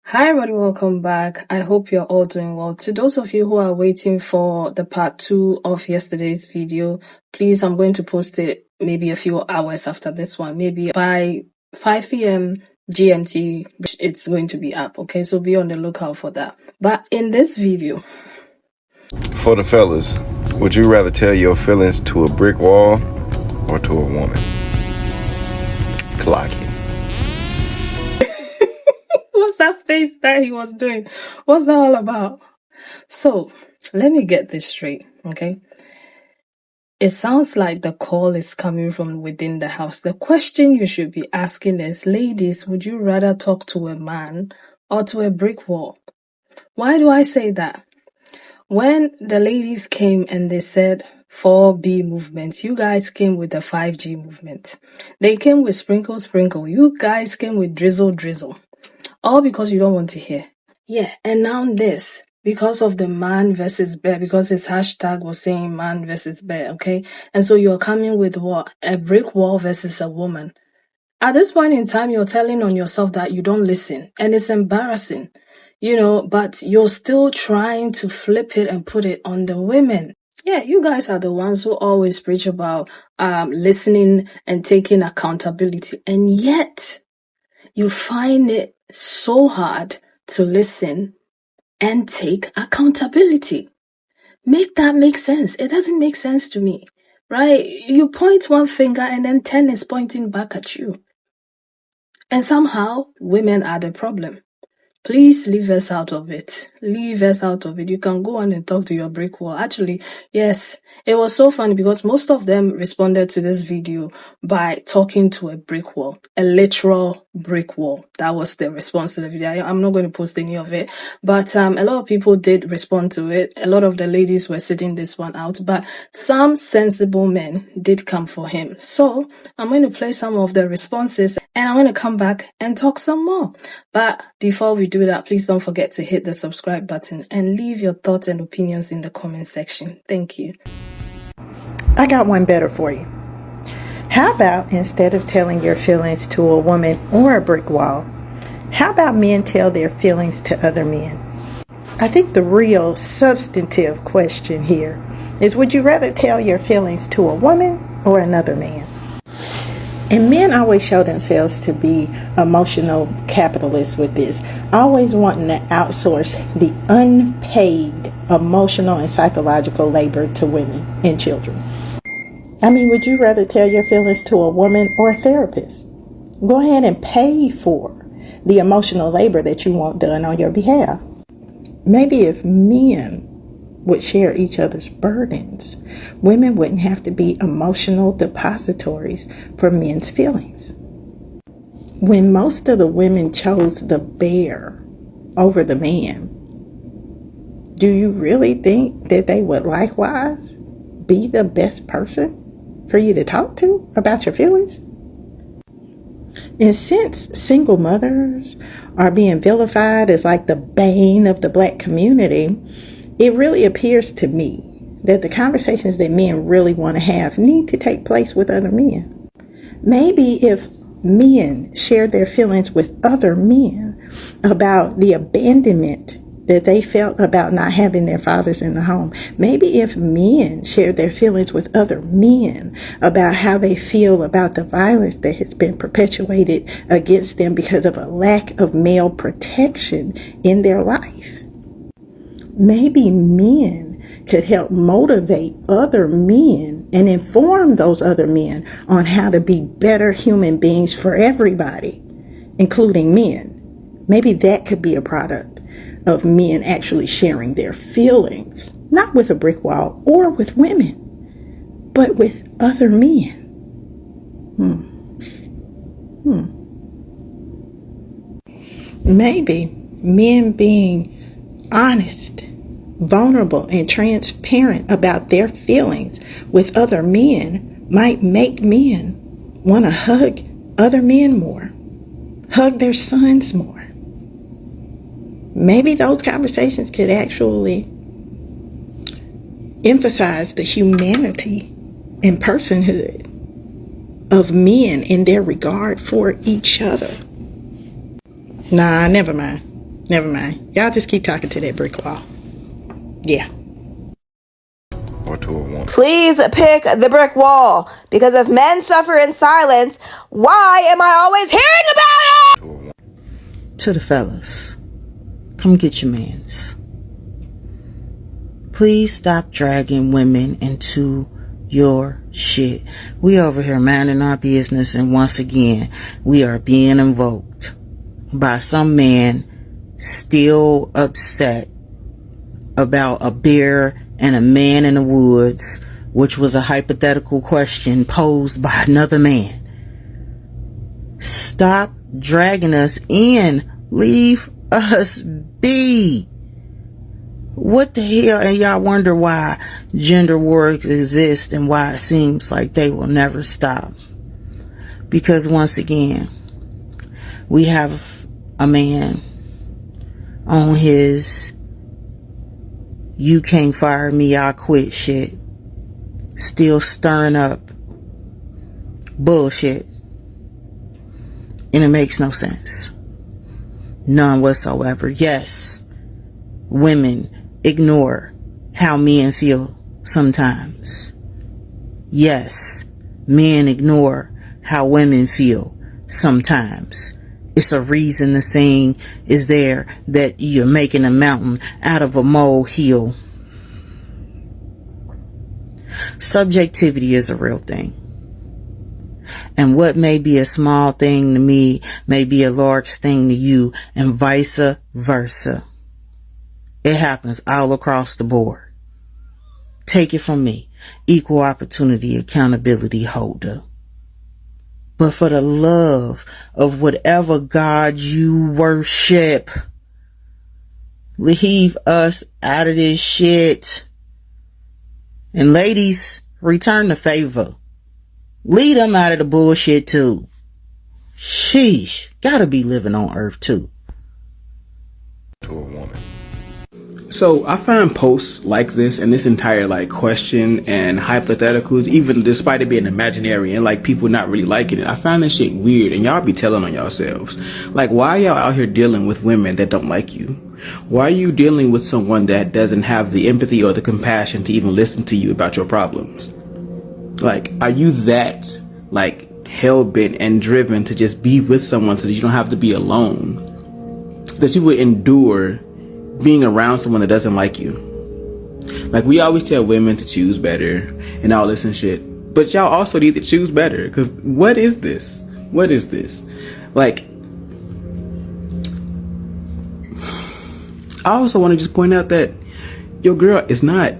Hi everybody, welcome back. I hope you're all doing well. To those of you who are waiting for the part 2 of yesterday's video, please, I'm going to post it maybe a few hours after this one. Maybe by 5 p.m. GMT, it's going to be up, okay? So be on the lookout for that. But in this video, for the fellas, would you rather tell your feelings to a brick wall or to a woman? Clock it. what's that face that he was doing? What's that all about? So, let me get this straight, okay? It sounds like the call is coming from within the house. The question you should be asking is, ladies, would you rather talk to a man or to a brick wall? Why do I say that? When the ladies came and they said 4B movement, you guys came with the 5G movement. They came with sprinkle, sprinkle. You guys came with drizzle, drizzle. All because you don't want to hear. Yeah, and now this, because of the man versus bear, because his hashtag was saying man versus bear, okay? And so you're coming with what? A brick wall versus a woman. At this point in time, you're telling on yourself that you don't listen, and it's embarrassing, but you're still trying to flip it and put it on the women. Yeah, you guys are the ones who always preach about listening and taking accountability, and yet you find it so hard to listen and take accountability. Make that make sense. It doesn't make sense to me, right? You point one finger and then 10 is pointing back at you. And somehow, women are the problem. Please leave us out of it. Leave us out of it. You can go on and talk to your brick wall. Actually, yes, it was so funny because most of them responded to this video by talking to a brick wall, a literal brick wall. That was the response to the video. I'm not going to post any of it, but a lot of people did respond to it. A lot of the ladies were sitting this one out, but some sensible men did come for him. So I'm going to play some of the responses and I'm going to come back and talk some more. But before we do that, please don't forget to hit the subscribe button and leave your thoughts and opinions in the comment section. Thank you. I got one better for you. How about instead of telling your feelings to a woman or a brick wall, how about men tell their feelings to other men? I think the real substantive question here is, would you rather tell your feelings to a woman or another man? And men always show themselves to be emotional capitalists with this, always wanting to outsource the unpaid emotional and psychological labor to women and children. I mean, would you rather tell your feelings to a woman or a therapist? Go ahead and pay for the emotional labor that you want done on your behalf. Maybe if men would share each other's burdens, women wouldn't have to be emotional depositories for men's feelings. When most of the women chose the bear over the man, do you really think that they would likewise be the best person for you to talk to about your feelings? And since single mothers are being vilified as like the bane of the black community, it really appears to me that the conversations that men really want to have need to take place with other men. Maybe if men shared their feelings with other men about the abandonment that they felt about not having their fathers in the home. Maybe if men shared their feelings with other men about how they feel about the violence that has been perpetuated against them because of a lack of male protection in their life. Maybe men could help motivate other men and inform those other men on how to be better human beings for everybody, including men. Maybe that could be a product of men actually sharing their feelings, not with a brick wall or with women, but with other men. Maybe men being honest, vulnerable, and transparent about their feelings with other men might make men want to hug other men more, hug their sons more. Maybe those conversations could actually emphasize the humanity and personhood of men in their regard for each other. Nah, never mind. Never mind. Y'all just keep talking to that brick wall. Yeah. Or to a woman? Please pick the brick wall, because if men suffer in silence, why am I always hearing about it? To the fellas, come get your mans. Please stop dragging women into your shit. We over here minding our business, and once again, we are being invoked by some man still upset about a bear and a man in the woods, which was a hypothetical question posed by another man. Stop dragging us in. Leave us be. What the hell? And y'all wonder why gender wars exist and why it seems like they will never stop. Because once again, we have a man on his "you can't fire me, I'll quit" shit, still stirring up bullshit, and it makes no sense, none whatsoever. Yes, women ignore how men feel sometimes. Yes, men ignore how women feel sometimes. It's a reason the saying is there that you're making a mountain out of a molehill. Subjectivity is a real thing. And what may be a small thing to me may be a large thing to you, and vice versa. It happens all across the board. Take it from me, equal opportunity accountability holder. But for the love of whatever God you worship, leave us out of this shit. And ladies, return the favor. Leave them out of the bullshit too. Sheesh, gotta be living on earth too. To a woman. So I find posts like this and this entire question and hypotheticals, even despite it being imaginary and people not really liking it, I find this shit weird, and y'all be telling on yourselves. Why y'all out here dealing with women that don't like you? Why are you dealing with someone that doesn't have the empathy or the compassion to even listen to you about your problems? Are you that hell-bent and driven to just be with someone so that you don't have to be alone? That you would endure being around someone that doesn't like you? We always tell women to choose better and all this and shit, but y'all also need to choose better, because what is this? I also want to just point out that your girl is not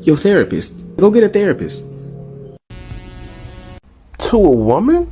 your therapist. Go get a therapist. To a woman?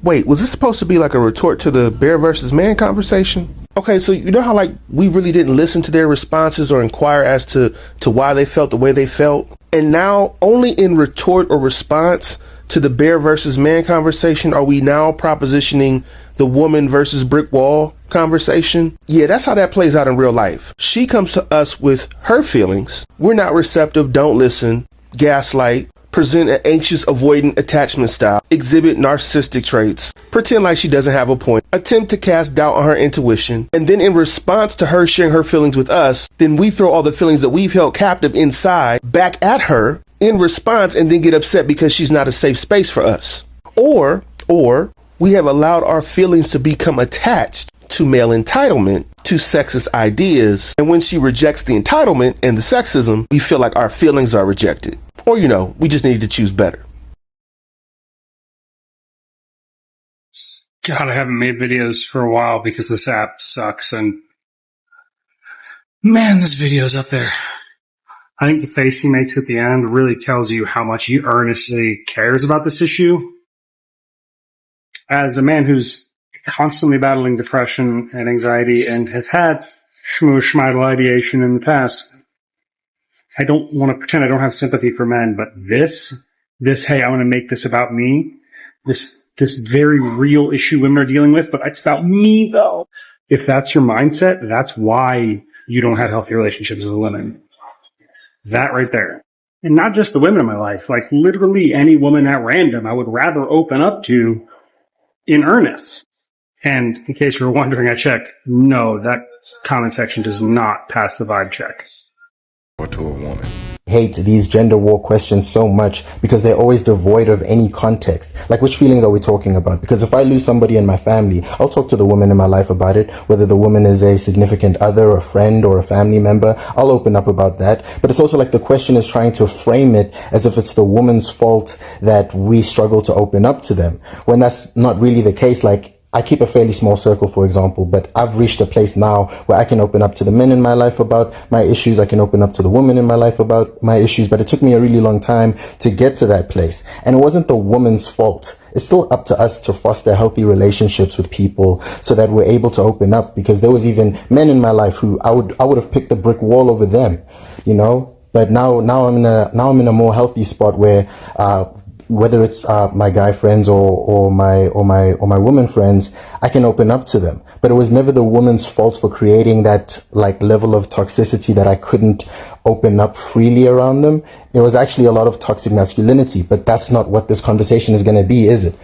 Wait, was this supposed to be a retort to the bear versus man conversation? Okay, so you know how we really didn't listen to their responses or inquire as to why they felt the way they felt? And now only in retort or response to the bear versus man conversation are we now propositioning the woman versus brick wall conversation? Yeah, that's how that plays out in real life. She comes to us with her feelings. We're not receptive, don't listen, gaslight, present an anxious, avoidant attachment style, exhibit narcissistic traits, pretend like she doesn't have a point, attempt to cast doubt on her intuition, and then in response to her sharing her feelings with us, then we throw all the feelings that we've held captive inside back at her in response, and then get upset because she's not a safe space for us. Or we have allowed our feelings to become attached to male entitlement, to sexist ideas, and when she rejects the entitlement and the sexism, we feel like our feelings are rejected. Or, we just need to choose better. God, I haven't made videos for a while because this app sucks, and man, this video's up there. I think the face he makes at the end really tells you how much he earnestly cares about this issue. As a man who's constantly battling depression and anxiety and has had schmooze-schmeidel ideation in the past, I don't want to pretend I don't have sympathy for men, but this, hey, I want to make this about me, this very real issue women are dealing with, but it's about me though. If that's your mindset, that's why you don't have healthy relationships with women. That right there. And not just the women in my life, literally any woman at random I would rather open up to in earnest. And in case you were wondering, I checked. No, that comment section does not pass the vibe check. Or to a woman. Hate these gender war questions so much because they're always devoid of any context. Like, which feelings are we talking about? Because if I lose somebody in my family, I'll talk to the woman in my life about it, whether the woman is a significant other, a friend, or a family member. I'll open up about that. But it's also like the question is trying to frame it as if it's the woman's fault that we struggle to open up to them, when that's not really the case. Like, I keep a fairly small circle, for example, but I've reached a place now where I can open up to the men in my life about my issues. I can open up to the women in my life about my issues, but it took me a really long time to get to that place. And it wasn't the woman's fault. It's still up to us to foster healthy relationships with people so that we're able to open up, because there was even men in my life who I would have picked a brick wall over them, you know, but now I'm in a more healthy spot where, whether it's my guy friends or my woman friends, I can open up to them. But it was never the woman's fault for creating that like level of toxicity that I couldn't open up freely around them. It was actually a lot of toxic masculinity, but that's not what this conversation is going to be, is it?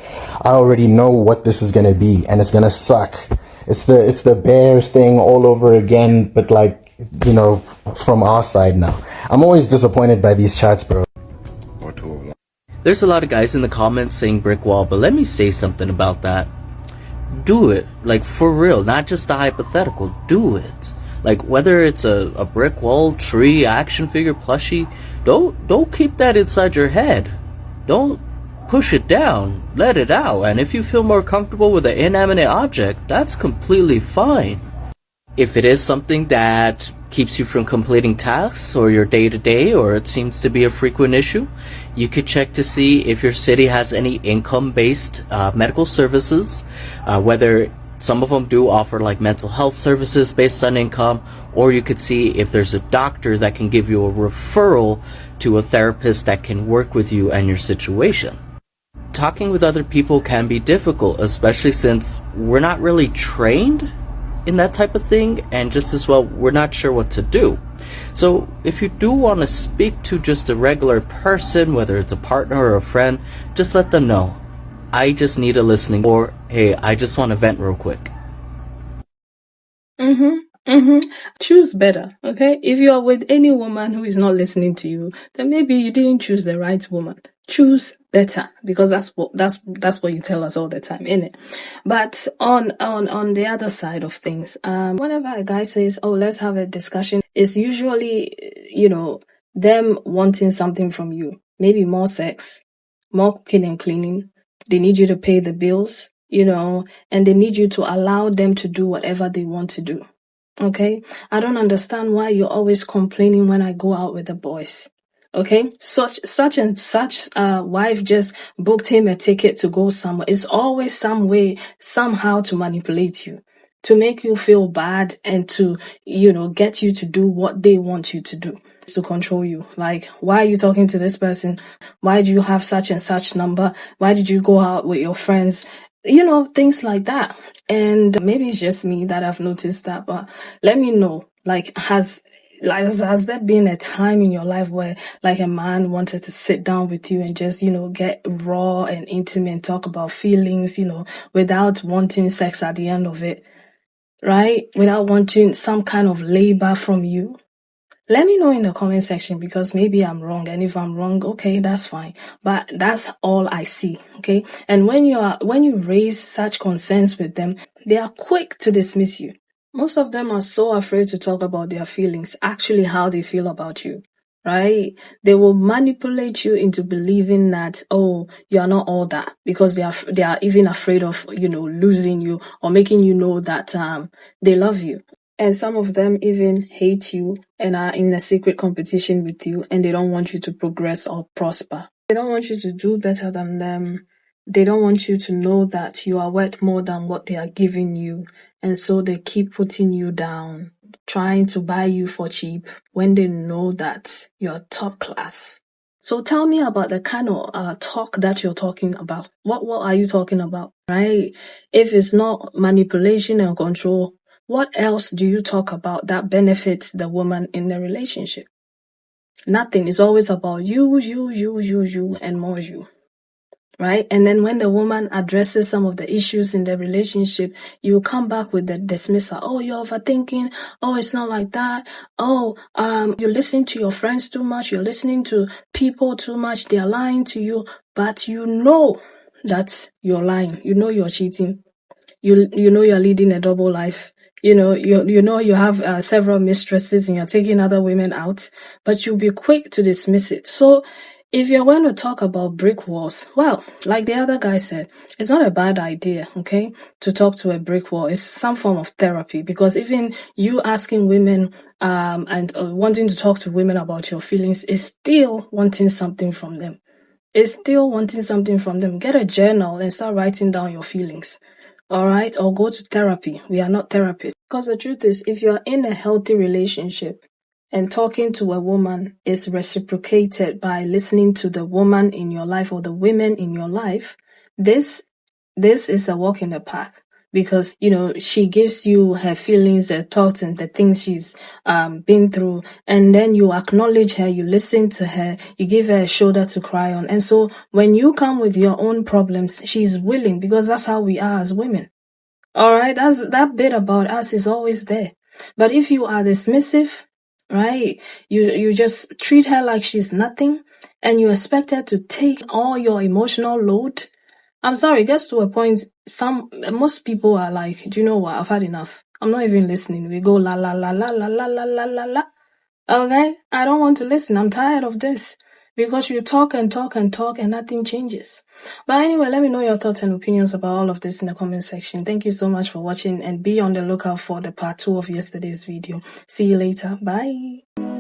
I already know what this is going to be, and it's going to suck. It's the bears thing all over again, but like, you know, from our side now. I'm always disappointed by these chats, bro. Or to a woman. There's a lot of guys in the comments saying brick wall, but let me say something about that. Do it. Like, for real, not just a hypothetical. Do it. Like, whether it's a brick wall, tree, action figure, plushie, don't keep that inside your head. Don't push it down. Let it out. And if you feel more comfortable with an inanimate object, that's completely fine. If it is something that keeps you from completing tasks or your day-to-day, or it seems to be a frequent issue, you could check to see if your city has any income-based medical services, whether some of them do offer like mental health services based on income, or you could see if there's a doctor that can give you a referral to a therapist that can work with you and your situation. Talking with other people can be difficult, especially since we're not really trained in that type of thing, and just as well, we're not sure what to do. So if you do want to speak to just a regular person, whether it's a partner or a friend, just let them know, I just need a listening, or hey, I just want to vent real quick. Choose better, okay? If you are with any woman who is not listening to you, then maybe you didn't choose the right woman. Choose better, because that's what you tell us all the time, innit? But on the other side of things, whenever a guy says, "Oh, let's have a discussion," it's usually, you know, them wanting something from you. Maybe more sex, more cooking and cleaning. They need you to pay the bills, you know, and they need you to allow them to do whatever they want to do. Okay? I don't understand why you're always complaining when I go out with the boys. Okay? Such and such wife just booked him a ticket to go somewhere. It's always some way, somehow to manipulate you, to make you feel bad and to, you know, get you to do what they want you to do, to control you. Like, why are you talking to this person? Why do you have such and such number? Why did you go out with your friends? You know, things like that. And maybe it's just me that I've noticed that, but let me know, like, has there been a time in your life where like a man wanted to sit down with you and just, you know, get raw and intimate and talk about feelings, you know, without wanting sex at the end of it, right? Without wanting some kind of labor from you? Let me know in the comment section, because maybe I'm wrong, and if I'm wrong, okay, that's fine. But that's all I see, okay? And when you raise such concerns with them, they are quick to dismiss you. Most of them are so afraid to talk about their feelings, actually how they feel about you, right? They will manipulate you into believing that, oh, you are not all that, because they are even afraid of, you know, losing you or making you know that they love you. And some of them even hate you and are in a secret competition with you, and they don't want you to progress or prosper. They don't want you to do better than them. They don't want you to know that you are worth more than what they are giving you. And so they keep putting you down, trying to buy you for cheap when they know that you're top class. So tell me about the kind of talk that you're talking about. What are you talking about, right? If it's not manipulation and control, what else do you talk about that benefits the woman in the relationship? Nothing. It's always about you, and more you. right? And then when the woman addresses some of the issues in the relationship, you come back with the dismissal. Oh, you're overthinking. Oh, it's not like that. Oh, you're listening to your friends too much. You're listening to people too much. They're lying to you, but you know that you're lying. You know you're cheating. You know you're leading a double life. You know you have several mistresses and you're taking other women out, but you'll be quick to dismiss it. So if you're going to talk about brick walls, well, like the other guy said, it's not a bad idea, okay, to talk to a brick wall. It's some form of therapy, because even you asking women and wanting to talk to women about your feelings is still wanting something from them. It's still wanting something from them. Get a journal and start writing down your feelings. All right, or go to therapy. We are not therapists. Because the truth is, if you're in a healthy relationship and talking to a woman is reciprocated by listening to the woman in your life or the women in your life, this is a walk in the park. Because, she gives you her feelings, her thoughts, and the things she's been through. And then you acknowledge her, you listen to her, you give her a shoulder to cry on. And so when you come with your own problems, she's willing, because that's how we are as women. All right, that bit about us is always there. But if you are dismissive, right, you just treat her like she's nothing, and you expect her to take all your emotional load, I'm sorry, it gets to a point, most people are like, do you know what, I've had enough. I'm not even listening. We go la la la la la la la la la la. Okay? I don't want to listen. I'm tired of this. Because you talk and talk and talk and nothing changes. But anyway, let me know your thoughts and opinions about all of this in the comment section. Thank you so much for watching, and be on the lookout for the part 2 of yesterday's video. See you later. Bye.